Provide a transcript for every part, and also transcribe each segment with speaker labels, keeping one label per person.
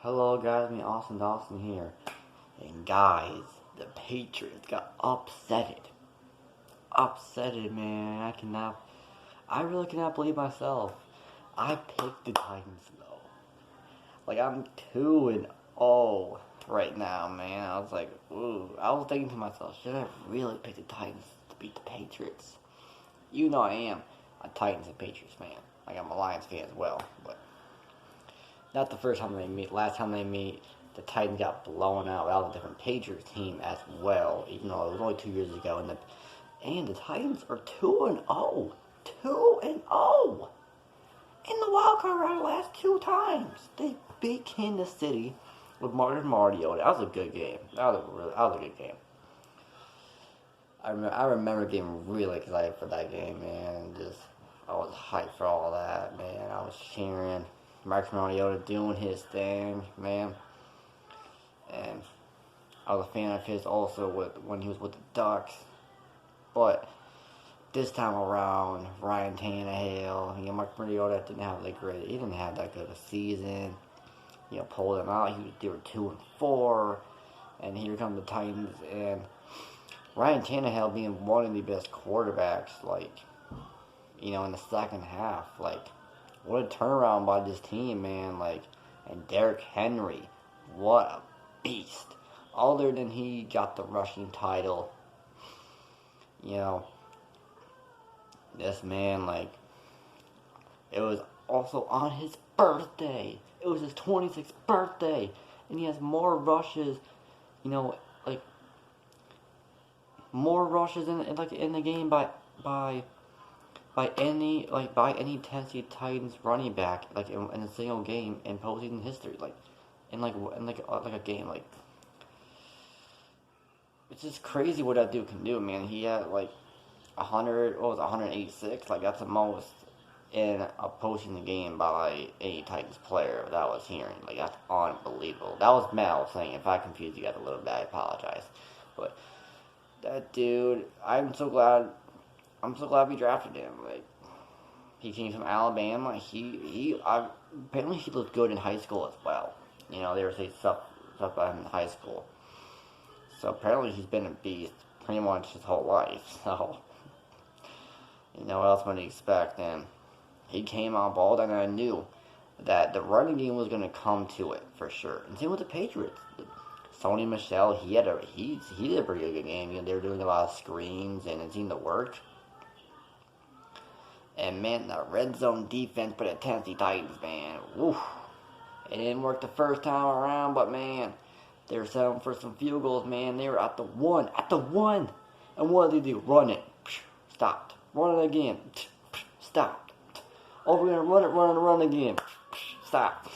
Speaker 1: Hello guys, me Austin Dawson here. And guys, the Patriots got upsetted. Upsetted, man. I really cannot believe myself. I picked the Titans though. Like I'm 2-0 right now, man. I was like, ooh. I was thinking to myself, should I really pick the Titans to beat the Patriots? You know I am a Titans and Patriots fan. Like I'm a Lions fan as well, but not the first time they meet. Last time they meet, the Titans got blown out. That was a different Patriots team as well, even though it was only 2 years ago. And the Titans are 2-0, 2-0 in the wild card round the last 2 times. They beat Kansas City with Marcus Mariota. That was a good game. That was a good game. I remember getting really excited for that game, man. And I was hyped for all that, man. I was cheering. Marcus Mariota doing his thing, man. And I was a fan of his also when he was with the Ducks. But this time around, Ryan Tannehill, Marcus Mariota didn't have that good of a season. Pulled him out. They were 2-4, and here come the Titans and Ryan Tannehill being one of the best quarterbacks, in the second half, what a turnaround by this team, man. And Derrick Henry, what a beast. Other than he got the rushing title, this man, it was also on his birthday. It was his 26th birthday, and he has more rushes, more rushes in the game by any Tennessee Titans running back in a single game in postseason history, in a game. It's just crazy what that dude can do, man. He had 186, that's the most in a postseason game by any Titans player that I was hearing. That's unbelievable. That was Matt I was saying. If I confused you guys a little bit, I apologize. But that dude, I'm so glad we drafted him. He came from Alabama. Apparently he looked good in high school as well. They were saying stuff about him in high school. So apparently he's been a beast pretty much his whole life. So what else would you expect? And he came on ball, and I knew that the running game was going to come to it for sure. And same with the Patriots. Sony Michel, he did a pretty good game. They were doing a lot of screens, and it seemed to work. And man, the red zone defense for the Tennessee Titans, man, woof. It didn't work the first time around, but man, they were settling for some field goals, man. They were at the one. And what did they do? Run it. Stopped. Run it again. Stopped. Oh, we're going to run again. Stop.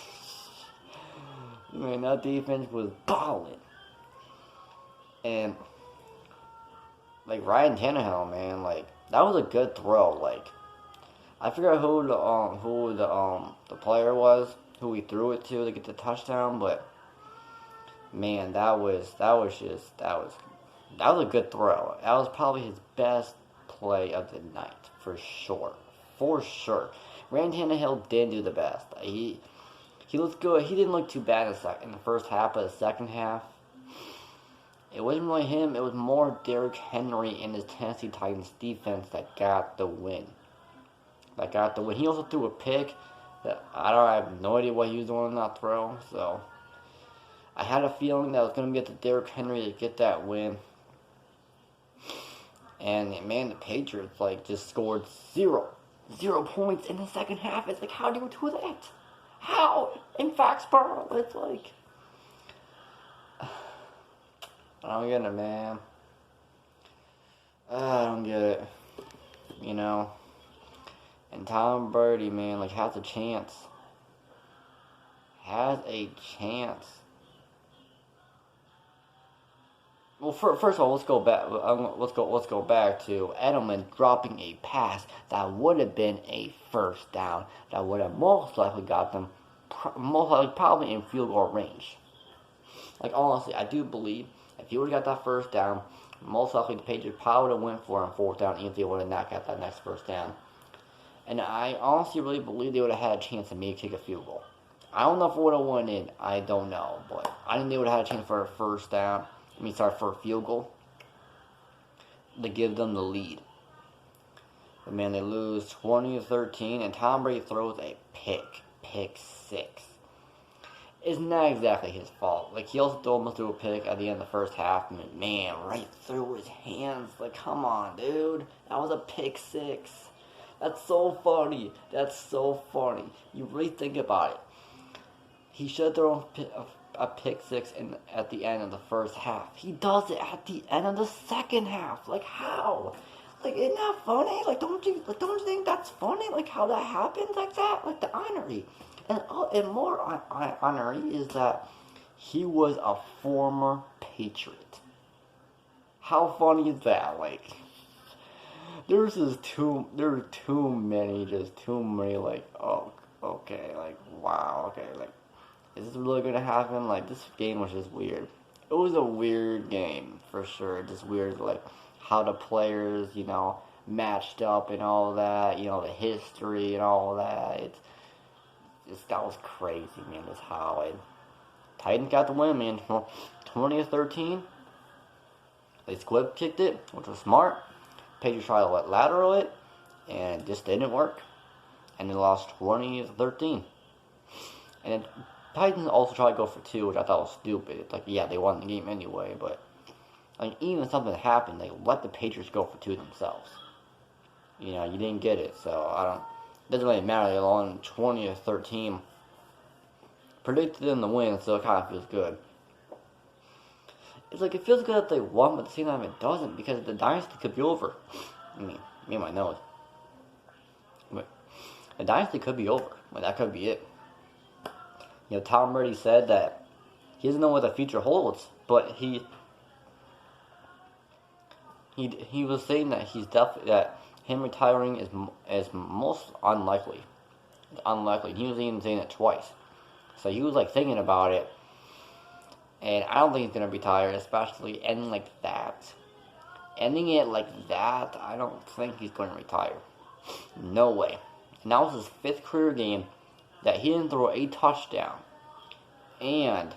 Speaker 1: Man, that defense was balling. And, Ryan Tannehill, man, that was a good throw. I forgot who the player was, who he threw it to get the touchdown, but, man, that was a good throw. That was probably his best play of the night, for sure. For sure. Ryan Tannehill didn't do the best. He looked good. He didn't look too bad in the first half, but the second half, it wasn't really him. It was more Derrick Henry and his Tennessee Titans defense that got the win. He also threw a pick that I have no idea what he was doing on that throw. So I had a feeling that I was going to get to Derrick Henry to get that win. And man, the Patriots just scored 0 points in the second half. It's how do you do that? How? In Foxboro? It's I don't get it, man. I don't get it. And Tom Brady, man, has a chance. Well, first of all, let's go back. Let's go back to Edelman dropping a pass that would have been a first down. That would have most likely got them, probably in field goal range. Honestly, I do believe if he would have got that first down, most likely the Patriots probably would have went for it on fourth down, even if they would have not got that next first down. And I honestly really believe they would have had a chance to maybe kick a field goal. I don't know if it would have won it. I don't know, but I think they would have had a chance for a first down. For a field goal to give them the lead. But man, they lose 20-13, and Tom Brady throws a pick six. It's not exactly his fault. Like, he also almost threw a pick at the end of the first half. And man, right through his hands. Like, come on, dude. That was a pick six. That's so funny. That's so funny. You really think about it. He should have thrown a pick six at the end of the first half. He does it at the end of the second half. Like, how? Like, isn't that funny? Like, don't you think that's funny? Like, how that happens like that? Like, the irony. And more irony is that he was a former Patriot. How funny is that? Like, there's too many, like, oh, okay, like, wow, okay, like, is this really gonna happen? Like, this game was just weird. It was a weird game, for sure. Just weird, like, how the players, matched up and all that, the history and all that. That was crazy, man. Just how Titans got the win, man. 20-13. They squib kicked it, which was smart. Patriots tried to lateral it, and it just didn't work. And they lost 20-13. And then Titans also tried to go for two, which I thought was stupid. It's like, yeah, they won the game anyway, but like, even if something happened, they let the Patriots go for two themselves. You didn't get it, so doesn't really matter. They won 20-13. Predicted them to win, so it kind of feels good. It's like, it feels good that they won, but at the same time it doesn't, because the dynasty could be over. Me and my nose. But the dynasty could be over. That could be it. Tom Brady said that he doesn't know what the future holds, but he was saying that that him retiring is most unlikely. It's unlikely. He was even saying it twice. So he was like thinking about it, and I don't think he's gonna retire, especially ending like that. Ending it like that, I don't think he's gonna retire. No way. And that was his 5th career game that he didn't throw a touchdown and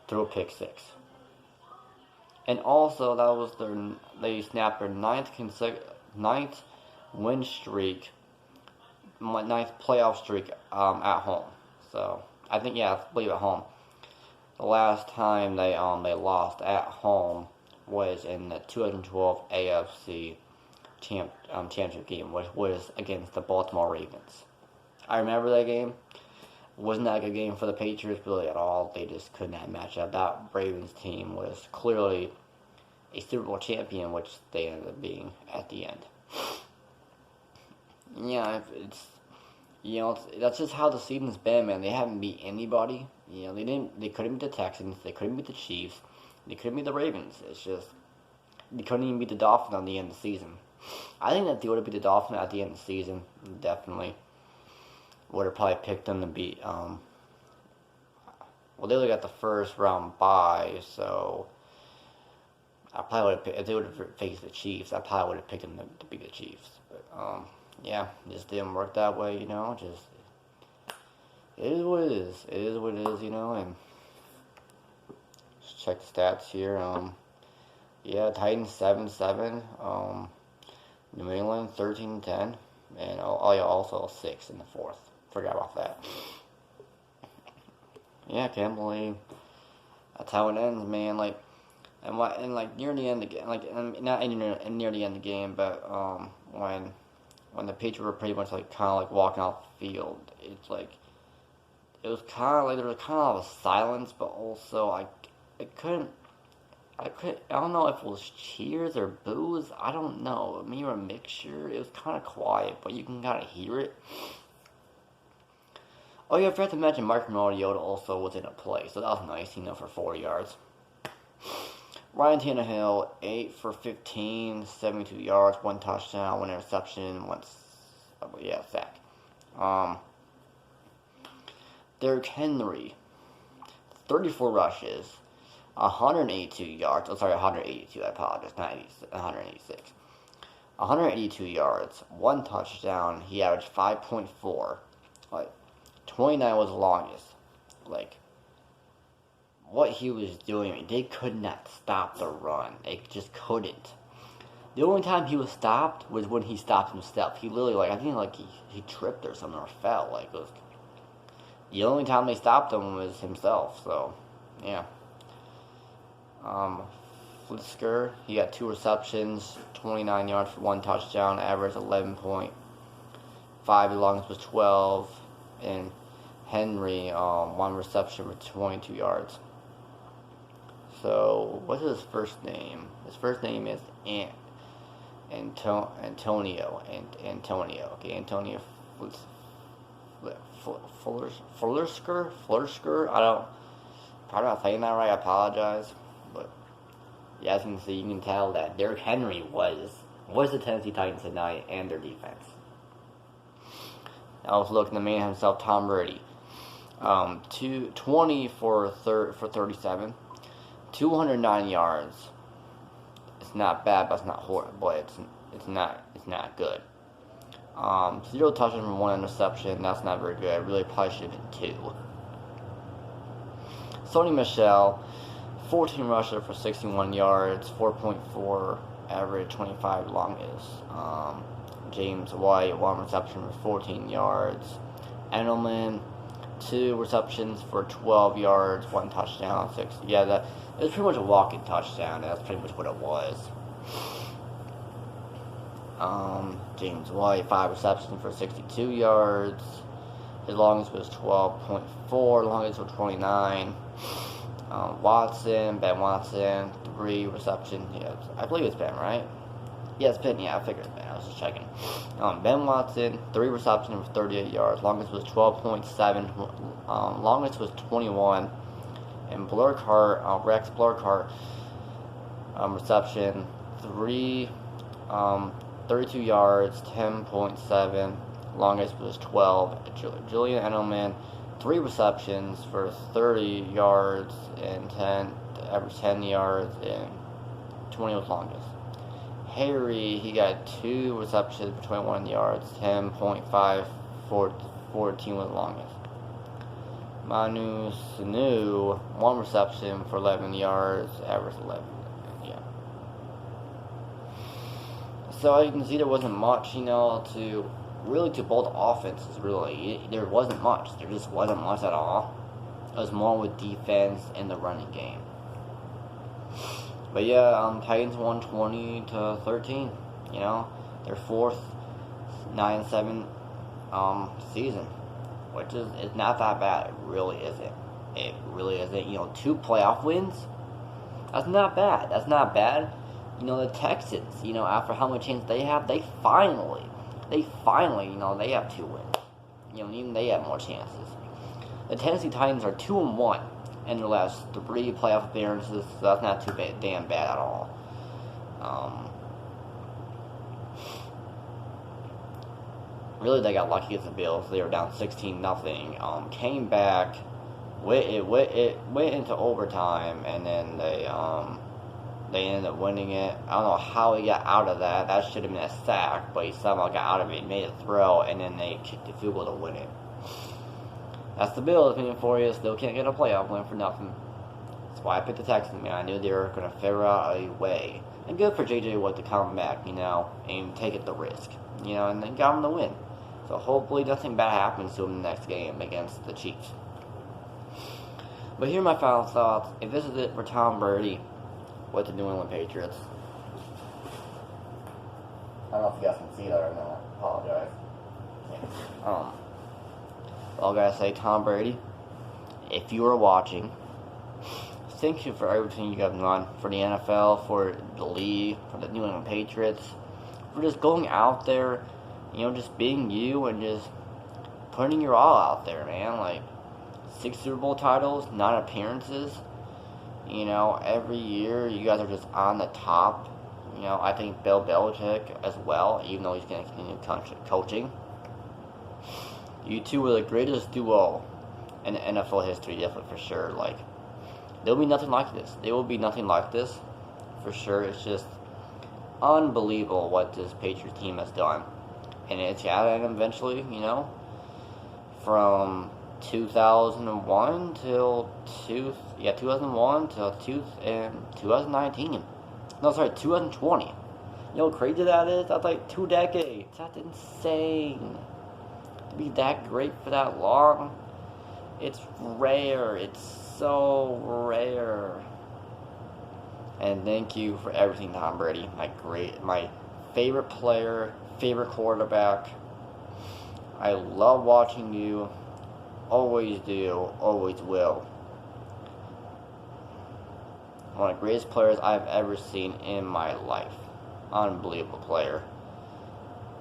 Speaker 1: threw a pick six. And also, that was they snapped their 9th win streak, 9th playoff streak at home. So I think, I believe at home. The last time they lost at home was in the 2012 AFC championship game, which was against the Baltimore Ravens. I remember that game. It wasn't that a good game for the Patriots really at all. They just could not match up. That Ravens team was clearly a Super Bowl champion, which they ended up being at the end. Yeah, that's just how the season's been, man. They haven't beat anybody. They couldn't beat the Texans. They couldn't beat the Chiefs. They couldn't beat the Ravens. It's just, they couldn't even beat the Dolphins at the end of the season. I think that they would have beat the Dolphins at the end of the season. Definitely would have probably picked them to beat. Well, they only got the first round bye, so I probably would have if they would have faced the Chiefs, I probably would have picked them to beat the Chiefs. But yeah, just didn't work that way. Just it is what it is. It is what it is, and let's check the stats here. Titans 7-7. New England 13-10, and also 6 in the 4th. Forgot about that. Yeah, I can't believe that's how it ends, man. And near the end of the game, not near the end of the game, but when the Patriots were pretty much kind of walking off the field, it's like it was kind of like there was kind of a silence, but also I don't know if it was cheers or boos. I don't know. Maybe a mixture. It was kind of quiet, but you can kind of hear it. Oh yeah, I forgot to mention Mark Mariota also was in a play, so that was nice, for 4 yards. Ryan Tannehill, 8 for 15, 72 yards, 1 touchdown, 1 interception, sack. Derrick Henry, 34 rushes, 182 yards. 182. I apologize. Not 86, 186. 182 yards, 1 touchdown. He averaged 5.4. 29 was the longest. Like, what he was doing, they could not stop the run. They just couldn't. The only time he was stopped was when he stopped himself. He literally, like, I think, like, he tripped or something or fell. Like, it was, the only time they stopped him was himself. So, yeah. Flisker, he got 2 receptions, 29 yards for 1 touchdown, average 11.5. The longest was 12. And Henry, 1 reception for 22 yards. So, what's his first name? His first name is Antonio. Okay, Antonio Flersker. Probably not saying that right. I apologize, but yeah, as you can see, you can tell that Derrick Henry was the Tennessee Titans tonight and their defense. I was looking, the man himself, Tom Brady, 20 for 37, 209 yards. It's not bad, but it's not horrible. But it's not good. 0 touchdowns from 1 interception. That's not very good. I really probably should have been 2. Sony Michel, 14 rusher for 61 yards, 4.4 average, 25 longest. James White, 1 reception for 14 yards. Edelman, 2 receptions for 12 yards, 1 touchdown, 6. Yeah, it was pretty much a walking touchdown. That's pretty much what it was. James White, 5 receptions for 62 yards. His longest was 12.4. Longest was 29. Ben Watson, 3 receptions. Yeah, I believe it's Ben, right? Yeah, it's Ben. Yeah, I figured it's Ben. I was just checking. Ben Watson, 3 receptions for 38 yards. Longest was 12.7. Longest was 21. And Rex Blurkhart, reception, 32 yards, 10.7. Longest was 12. Julian Edelman, 3 receptions for 30 yards and average 10 yards, and 20 was longest. Harry, he got 2 receptions for 21 yards, 10.5, 14 was longest. Manu Sanu, 1 reception for 11 yards, average 11. Yeah. So as you can see, there wasn't much, to both offenses, really. There wasn't much. There just wasn't much at all. It was more with defense and the running game. But yeah, Titans won 20-13. Their 4th 9-7 season, which is not that bad. It really isn't. It really isn't. 2 playoff wins. That's not bad. The Texans, after how much chance they have, they finally, they have 2 wins. Even they have more chances. The Tennessee Titans are 2-1 in their last 3 playoff appearances, so that's not too damn bad at all. Really, they got lucky against the Bills. They were down 16-0. Came back. It went into overtime, and then they ended up winning it. I don't know how he got out of that. That should have been a sack, but he somehow got out of it, made a throw, and then they kicked the field goal to win it. That's the Bills, for you. Still can't get a playoff win for nothing. That's why I picked the Texans, man. I knew they were going to figure out a way. And good for J.J. Watt to come back, and take it the risk, and then got him the win. So hopefully nothing bad happens to him in the next game against the Chiefs. But here are my final thoughts. If this is it for Tom Brady with the New England Patriots. I don't know if you guys can see that or not. I apologize. All I gotta say, Tom Brady, if you are watching, thank you for everything you have done for the NFL, for the league, for the New England Patriots, for just going out there, just being you and just putting your all out there, man. Like 6 Super Bowl titles, 9 appearances. Every year you guys are just on the top. I think Bill Belichick as well, even though he's going to continue coaching. You two were the greatest duo in NFL history, definitely for sure. There will be nothing like this. There will be nothing like this, for sure. It's just unbelievable what this Patriots team has done. And it's got to end eventually, from 2001 till 2001 till 2019. No, sorry, 2020. You know how crazy that is? That's like 2 decades. That's insane. To be that great for that long, it's rare. It's so rare. And thank you for everything, Tom Brady. My favorite player, favorite quarterback. I love watching you. Always do, always will. One of the greatest players I've ever seen in my life. Unbelievable player.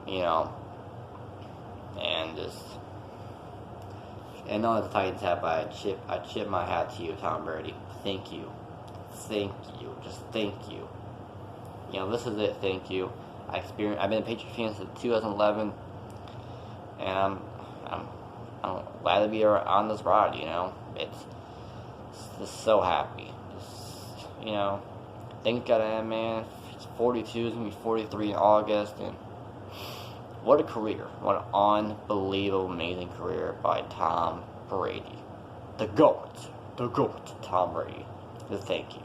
Speaker 1: You know, and just, and all the Titans have, I chip my hat to you, Tom Brady. Thank you. Thank you. Just thank you. You know, this is it. Thank you. I've been a Patriots fan since 2011, and I'm glad to be on this ride. You know, it's just so happy. Just, you know, things gotta end, man. He's 42. He's gonna be 43 in August, and what a career! What an unbelievable, amazing career by Tom Brady, the GOAT, Tom Brady. Just thank you.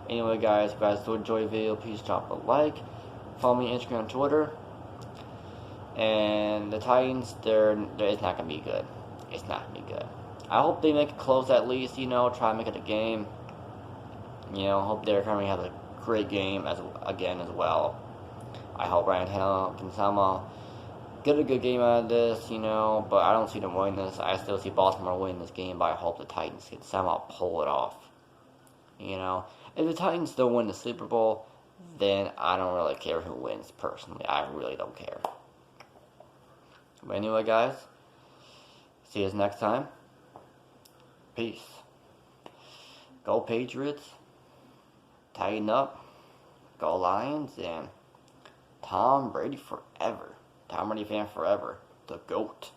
Speaker 1: Anyway, guys, if you guys do enjoy the video, please drop a like. Follow me on Instagram and Twitter. And the Titans, it's not going to be good. It's not going to be good. I hope they make it close at least, you know, try and make it a game. You know, hope Derrick Henry has a great game as well. I hope Ryan Tannehill can somehow get a good game out of this, you know, but I don't see them winning this. I still see Baltimore winning this game, but I hope the Titans can somehow pull it off. You know, if the Titans still win the Super Bowl, then I don't really care who wins, personally. I really don't care. But anyway, guys, see you next time. Peace. Go Patriots. Tighten up. Go Lions. And Tom Brady forever. Tom Brady fan forever. The GOAT.